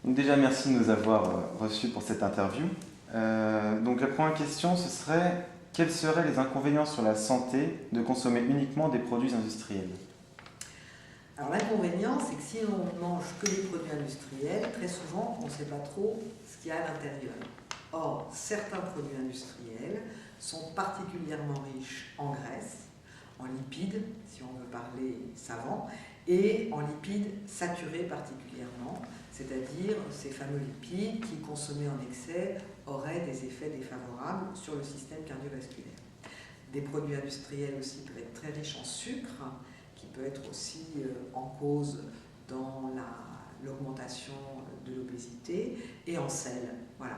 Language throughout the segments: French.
Donc déjà, merci de nous avoir reçus pour cette interview. Donc la première question, ce serait quels seraient les inconvénients sur la santé de consommer uniquement des produits industriels? Alors l'inconvénient, c'est que si on mange que des produits industriels, très souvent, on ne sait pas trop ce qu'il y a à l'intérieur. Or, certains produits industriels sont particulièrement riches en graisse, en lipides, si on veut parler savant, et en lipides saturés particulièrement, c'est-à-dire ces fameux lipides qui, consommés en excès, auraient des effets défavorables sur le système cardiovasculaire. Des produits industriels aussi peuvent être très riches en sucre, qui peut être aussi en cause dans l'augmentation de l'obésité, et en sel. Voilà.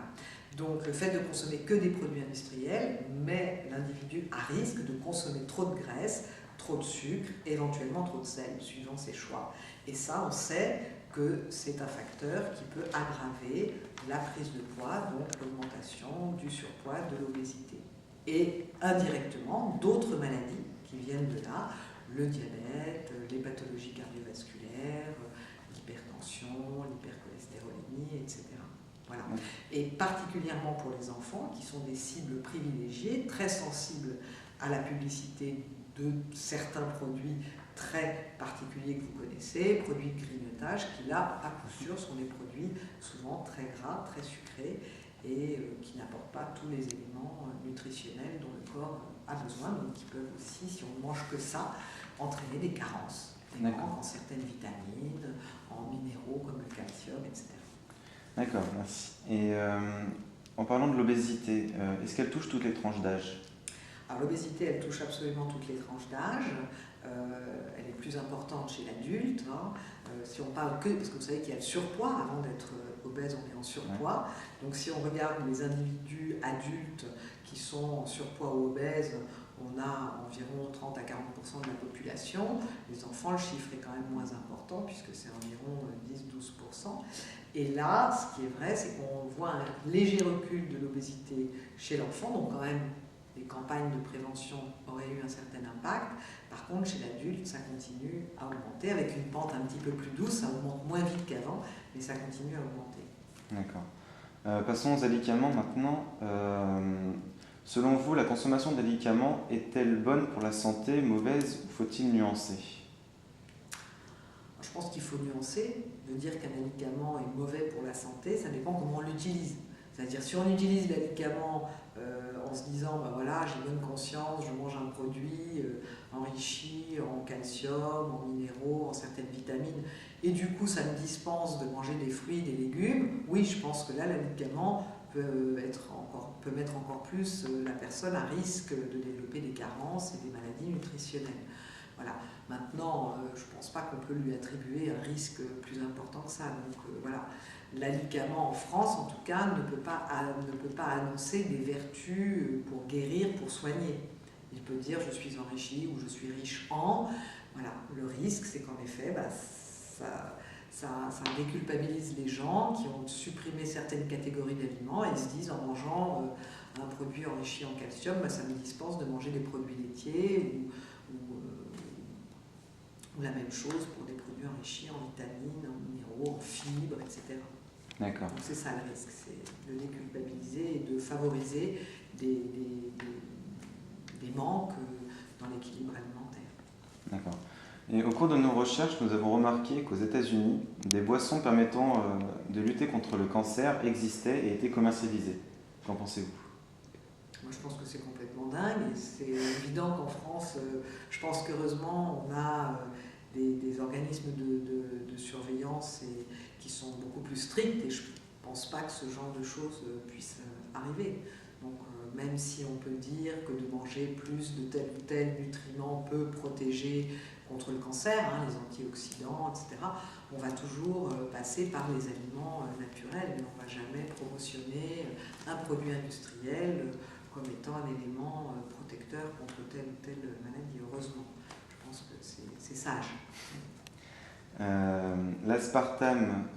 Donc le fait de consommer que des produits industriels met l'individu à risque de consommer trop de graisse, trop de sucre, éventuellement trop de sel, suivant ses choix. Et ça, on sait que c'est un facteur qui peut aggraver la prise de poids, donc l'augmentation du surpoids, de l'obésité. Et indirectement, d'autres maladies qui viennent de là, le diabète, les pathologies cardiovasculaires, l'hypertension, l'hypercholestérolémie, etc. Voilà. Et particulièrement pour les enfants, qui sont des cibles privilégiées, très sensibles à la publicité de certains produits très particuliers que vous connaissez, produits de grignotage, qui là, à coup sûr, sont des produits souvent très gras, très sucrés, et qui n'apportent pas tous les éléments nutritionnels dont le corps a besoin, donc qui peuvent aussi, si on ne mange que ça, entraîner des carences, des manques en certaines vitamines, en minéraux comme le calcium, etc. D'accord, merci. Et en parlant de l'obésité, est-ce qu'elle touche toutes les tranches d'âge? Alors l'obésité, elle touche absolument toutes les tranches d'âge. Elle est plus importante chez l'adulte. Hein. Si on parle que, parce que vous savez qu'il y a le surpoids, avant d'être obèse, on est en surpoids. Donc si on regarde les individus adultes qui sont en surpoids ou obèses, on a environ 30 à 40% de la population. Les enfants, le chiffre est quand même moins important puisque c'est environ 10-12%. Et là, ce qui est vrai, c'est qu'on voit un léger recul de l'obésité chez l'enfant, donc quand même les campagnes de prévention auraient eu un certain impact. Par contre, chez l'adulte, ça continue à augmenter avec une pente un petit peu plus douce, ça augmente moins vite qu'avant, mais ça continue à augmenter. D'accord. Passons aux alicaments maintenant. Selon vous, la consommation d'alicaments est-elle bonne pour la santé, mauvaise ou faut-il nuancer? Je pense qu'il faut nuancer. De dire qu'un médicament est mauvais pour la santé, ça dépend comment on l'utilise. C'est-à-dire si on utilise le médicament en se disant ben voilà, j'ai bonne conscience, je mange un produit enrichi en calcium, en minéraux, en certaines vitamines, et du coup ça me dispense de manger des fruits, des légumes, oui, je pense que là le médicament peut mettre encore plus la personne à risque de développer des carences et des maladies nutritionnelles. Voilà. Maintenant, je ne pense pas qu'on peut lui attribuer un risque plus important que ça. Donc voilà, l'alicament en France, en tout cas, ne peut pas annoncer des vertus pour guérir, pour soigner. Il peut dire je suis enrichi ou je suis riche en. Voilà. Le risque, c'est qu'en effet, ça déculpabilise les gens qui ont supprimé certaines catégories d'aliments et ils se disent en mangeant un produit enrichi en calcium, ça me dispense de manger des produits laitiers ou la même chose pour des produits enrichis en vitamines, en minéraux, en fibres, etc. D'accord. Donc c'est ça le risque, c'est de déculpabiliser et de favoriser des manques dans l'équilibre alimentaire. D'accord. Et au cours de nos recherches, nous avons remarqué qu'aux États-Unis, des boissons permettant de lutter contre le cancer existaient et étaient commercialisées. Qu'en pensez-vous? Moi, je pense que c'est complètement dingue. Et c'est évident qu'en France, je pense qu'heureusement, on a des organismes de surveillance qui sont beaucoup plus stricts. Et je ne pense pas que ce genre de choses puisse arriver. Donc, même si on peut dire que de manger plus de tel ou tel nutriment peut protéger contre le cancer, hein, les antioxydants, etc., on va toujours passer par les aliments naturels, mais on ne va jamais promotionner un produit industriel comme étant un élément protecteur contre telle ou telle maladie, heureusement. Je pense que c'est sage. L'aspartame,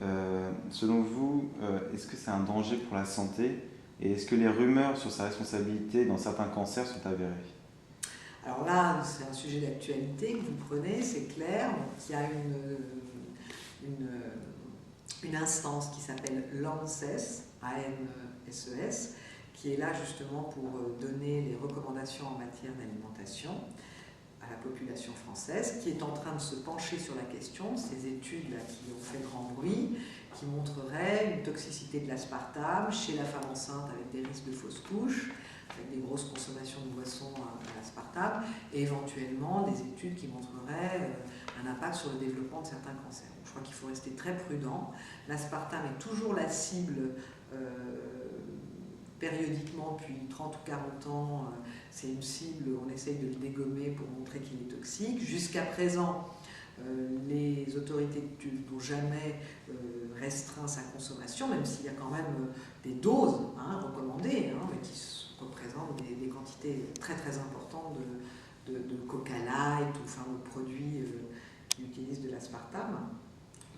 selon vous, est-ce que c'est un danger pour la santé? Et est-ce que les rumeurs sur sa responsabilité dans certains cancers sont avérées? Alors là, c'est un sujet d'actualité que vous prenez, c'est clair. Il y a une instance qui s'appelle l'ANSES, A-N-S-E-S, qui est là justement pour donner les recommandations en matière d'alimentation à la population française, qui est en train de se pencher sur la question. Ces études-là qui ont fait grand bruit, qui montreraient une toxicité de l'aspartame chez la femme enceinte avec des risques de fausse couche, avec des grosses consommations de boissons à l'aspartame, et éventuellement des études qui montreraient un impact sur le développement de certains cancers. Donc, je crois qu'il faut rester très prudent. L'aspartame est toujours la cible périodiquement depuis 30 ou 40 ans. C'est une cible, on essaye de le dégommer pour montrer qu'il est toxique. Jusqu'à présent, les autorités n'ont jamais restreint sa consommation, même s'il y a quand même des doses recommandées, mais qui représentent des quantités très très importantes de Coca Light ou enfin, de produits qui utilisent de l'aspartame.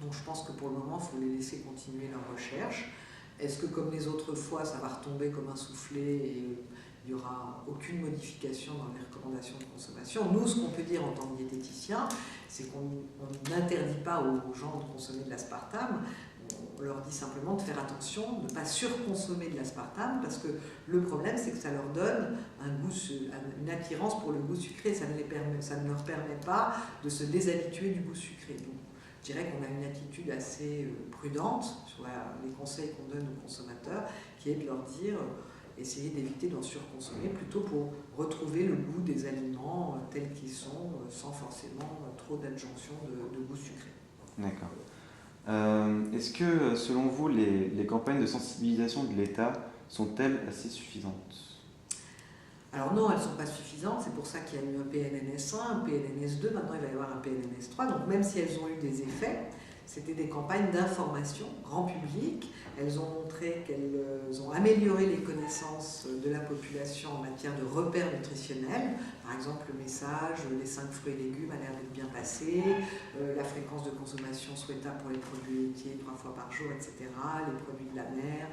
Donc je pense que pour le moment, il faut les laisser continuer leur recherche. Est-ce que comme les autres fois, ça va retomber comme un soufflet et il n'y aura aucune modification dans les recommandations de consommation? Nous, ce qu'on peut dire en tant que diététicien, c'est qu'on n'interdit pas aux gens de consommer de l'aspartame. On leur dit simplement de faire attention, de ne pas surconsommer de l'aspartame, parce que le problème, c'est que ça leur donne une attirance pour le goût sucré. Ça ne leur permet pas de se déshabituer du goût sucré. Donc, je dirais qu'on a une attitude assez prudente sur les conseils qu'on donne aux consommateurs, qui est de leur dire essayer d'éviter d'en surconsommer, plutôt pour retrouver le goût des aliments tels qu'ils sont, sans forcément trop d'adjonction de goût sucré. D'accord. Est-ce que, selon vous, les campagnes de sensibilisation de l'État sont-elles assez suffisantes? Alors non, elles ne sont pas suffisantes, c'est pour ça qu'il y a eu un PNNS1, un PNNS2, maintenant il va y avoir un PNNS3, donc même si elles ont eu des effets, c'était des campagnes d'information grand public. Elles ont montré qu'elles ont amélioré les connaissances de la population en matière de repères nutritionnels. Par exemple, le message, les 5 fruits et légumes a l'air d'être bien passé, la fréquence de consommation souhaitable pour les produits laitiers 3 fois par jour, etc., les produits de la mer.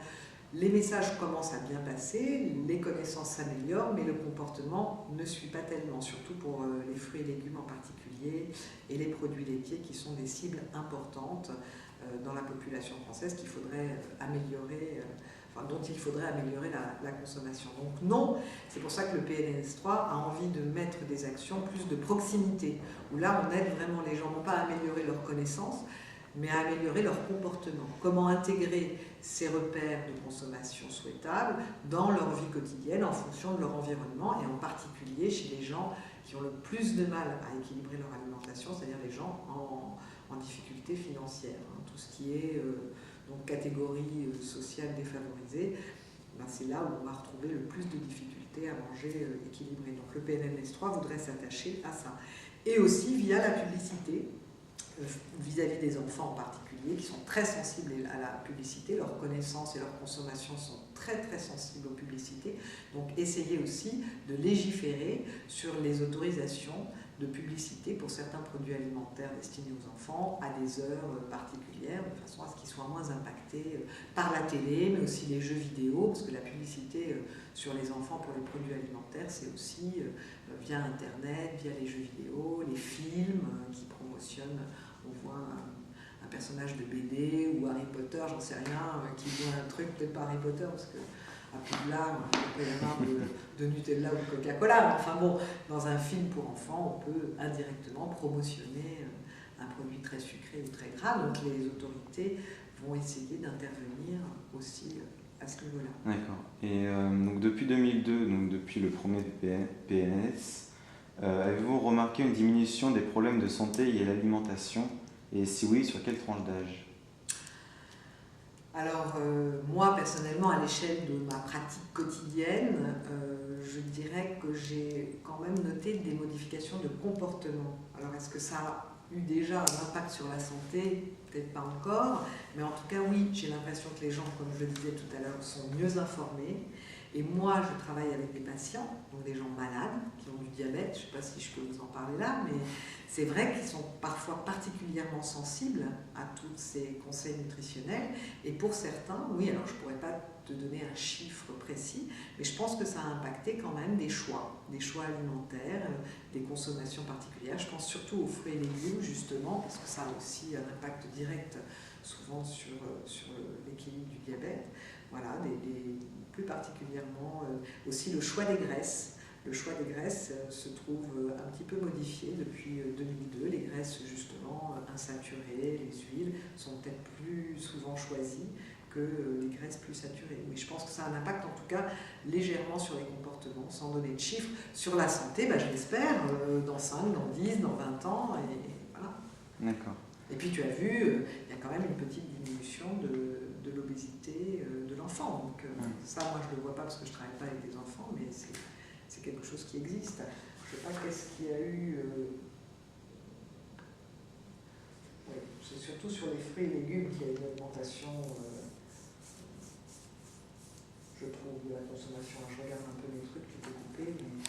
Les messages commencent à bien passer, les connaissances s'améliorent, mais le comportement ne suit pas tellement, surtout pour les fruits et légumes en particulier, et les produits laitiers qui sont des cibles importantes dans la population française qu'il faudrait améliorer, dont il faudrait améliorer la consommation. Donc non, c'est pour ça que le PNNS3 a envie de mettre des actions plus de proximité, où là on aide vraiment les gens, non pas à améliorer leurs connaissances, mais à améliorer leur comportement. Comment intégrer ces repères de consommation souhaitables dans leur vie quotidienne en fonction de leur environnement, et en particulier chez les gens qui ont le plus de mal à équilibrer leur alimentation, c'est-à-dire les gens en difficulté financière. Tout ce qui est donc catégorie sociale défavorisée, c'est là où on va retrouver le plus de difficultés à manger équilibré. Donc le PNNS3 voudrait s'attacher à ça. Et aussi via la publicité, vis-à-vis des enfants en particulier, qui sont très sensibles à la publicité, leurs connaissances et leur consommation sont très très sensibles aux publicités. Donc essayer aussi de légiférer sur les autorisations de publicité pour certains produits alimentaires destinés aux enfants à des heures particulières, de façon à ce qu'ils soient moins impactés par la télé, mais aussi les jeux vidéo, parce que la publicité sur les enfants pour les produits alimentaires, c'est aussi via Internet, via les jeux vidéo, les films qui promotionnent, on voit un personnage de BD ou Harry Potter, j'en sais rien, qui voit un truc, peut-être pas Harry Potter, parce que à Poudlard, il peut y avoir de Nutella ou de Coca-Cola. Enfin bon, dans un film pour enfants, on peut indirectement promotionner un produit très sucré ou très gras. Donc les autorités vont essayer d'intervenir aussi à ce niveau-là. D'accord. Et donc depuis 2002, donc depuis le premier PNS, avez-vous remarqué une diminution des problèmes de santé liés à l'alimentation? Et si oui, sur quelle tranche d'âge? Alors, moi, personnellement, à l'échelle de ma pratique quotidienne, je dirais que j'ai quand même noté des modifications de comportement. Alors, est-ce que ça a eu déjà un impact sur la santé? Peut-être pas encore, mais en tout cas, oui, j'ai l'impression que les gens, comme je le disais tout à l'heure, sont mieux informés. Et moi, je travaille avec des patients, donc des gens malades, qui ont du diabète. Je ne sais pas si je peux vous en parler là, mais c'est vrai qu'ils sont parfois particulièrement sensibles à tous ces conseils nutritionnels. Et pour certains, oui, alors je ne pourrais pas te donner un chiffre précis, mais je pense que ça a impacté quand même des choix alimentaires, des consommations particulières. Je pense surtout aux fruits et légumes, justement, parce que ça a aussi un impact direct souvent sur l'équilibre du diabète. Voilà, plus particulièrement aussi le choix des graisses. Le choix des graisses se trouve un petit peu modifié depuis 2002. Les graisses justement insaturées, les huiles, sont peut-être plus souvent choisies que les graisses plus saturées. Mais je pense que ça a un impact en tout cas légèrement sur les comportements, sans donner de chiffres. Sur la santé, je l'espère, dans 5, dans 10, dans 20 ans, et voilà. D'accord. Et puis tu as vu, il y a quand même une petite diminution de l'obésité de l'enfant. Donc ça, moi je ne le vois pas parce que je ne travaille pas avec des enfants, mais c'est quelque chose qui existe. Je ne sais pas qu'est-ce qu'il y a eu... Oui, c'est surtout sur les fruits et légumes qu'il y a une augmentation, je trouve, de la consommation. Je regarde un peu les trucs, je vais couper, mais